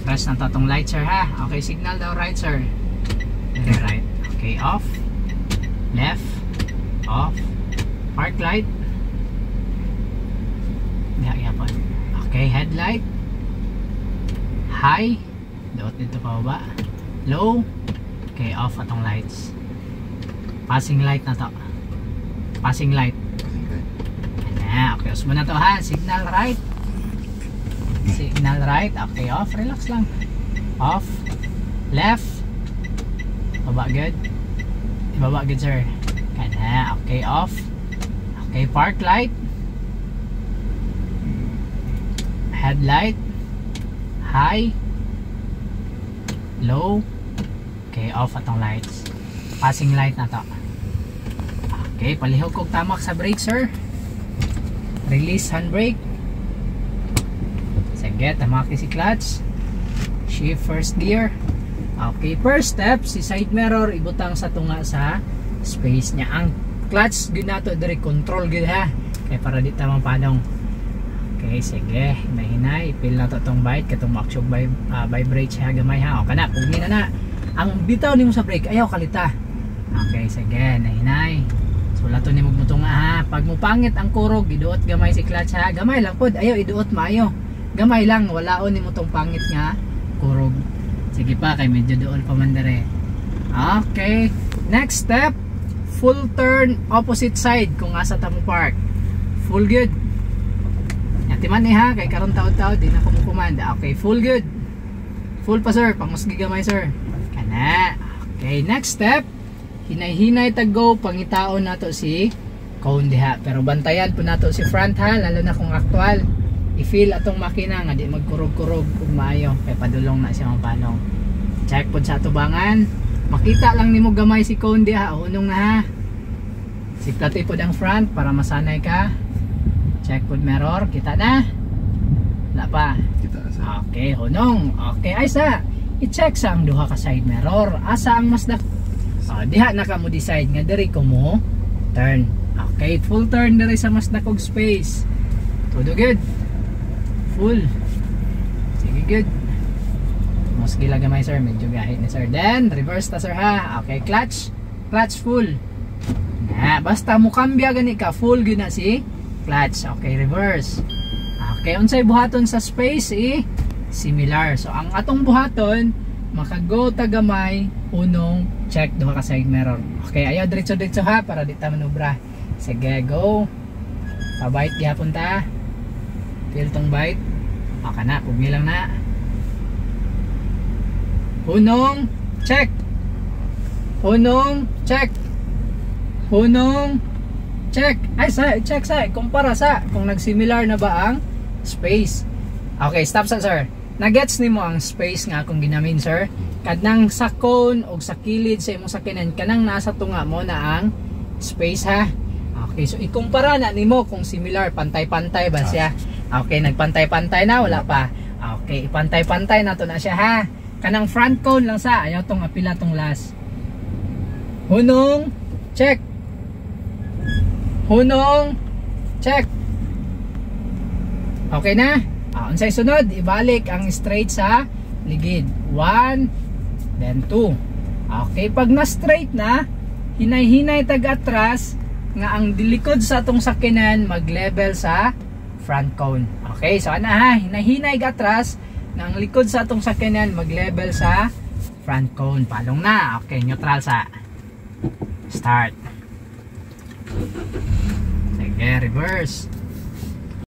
Press na to tong light sir ha. Okay, signal daw right sir. Right. Okay, off. Left. Off. Park light. Yapon. Okay, headlight. High. Doot dito pa ba? Low. Okay, off atong lights. Passing light na to. Passing light. Okay, usmo na to ha. Signal right. Signal right. Okay, off. Relax lang. Off. Left. Baba good. Ibaba good sir. Kana. Okay, off. Okay, park light. Headlight. High. Low. Okay, off atong lights. Passing light na to. Okay, palihog kog tamak sa brake sir. Release handbrake. Sige, tamak si clutch. Shift first gear. Okay, first step, si side mirror ibutang sa tunga sa space niya. Ang clutch ginato dire control gid ha. Kay para di ta mapadong. Okay, sige, hinay-hinay, ipil na to tong bite katong action vibrate siya gamay ha. O kana, pugni na. Ang bitaw nimo sa brake ayaw kalita. Okay, sige, hinay. So lato ni magmutunga ha. Pag mo pangit ang kurog, iduot gamay si clutch ha. Gamay lang pod, ayaw iduot maayo. Gamay lang, walaon nimo tong pangit nga kurog. Sige pa, kay medyo doon pa man dire. Okay, next step, full turn opposite side kung asa ta mo park. Full good. Yatiman ni ha, kay karon taod-taod di na ko mo kumanda. Okay, full good. Full pa sir, pangusgi gamay sir. Kana. Okay, next step, hinay-hinay tag-go, pangitaon nato si cone diha. Pero bantayan po nato si front ha, lalo na kung actual. I-feel atong makina nga di magkurog-kurog kung maayo. Kaya padulong na siya mapanong. Check po sa tubangan. Makita lang nimo gamay si cone diha. Unong na ha. Siplati po ang front para masanay ka. Check po mirror. Kita na? Wala pa. Kita na. Okay, hunong. Okay, ay sa. I-check sa ang duha ka side mirror. Asa ang mas diha na ka mo decide nga diri ko mo turn. Okay, full turn diri sa mas dakog space. Todo good. Full. Sige good. Mas gila gamay sir, medyo gahit ni sir. Then reverse ta sir ha. Okay, clutch. Clutch full. Na, basta mo kambya gani ka, full gyud na si clutch. Okay, reverse. Okay, unsay buhaton sa space similar. So ang atong buhaton makago ta gamay unong check duha ka side mirror. Okay, ayaw diretso-diretso ha para di ta manubra. Sige, go. Pa-bite gihapon ta. Feel tong bite. Okay na, pugni lang na. Hunong check. Hunong check. Hunong check. Ay sa check sa kumpara sa kung nagsimilar na ba ang space. Okay, stop sa sir. Nagets nimo ang space nga akong ginamin sir. Kadang sa cone o sa kilid sa imong sakyanan kanang nasa tunga mo na ang space ha. Okay, so ikumpara na nimo kung similar, pantay-pantay ba siya. Okay, nagpantay-pantay na, wala pa. Okay, ipantay-pantay na to na siya ha. Kanang front cone lang sa, ayaw tong apila tong last. Hunong check. Hunong check. Okay na? Unsay sunod, ibalik ang straight sa ligid. 1, then 2. Okay, pag na straight na, hinay-hinay tag-atras nga ang dilikod sa atong sakyanan mag-level sa front cone. Okay, so ana ha, hinay-hinay gatras nga ang likod sa atong sakyanan mag-level sa front cone. Palong na. Okay, neutral sa start. Sige, reverse.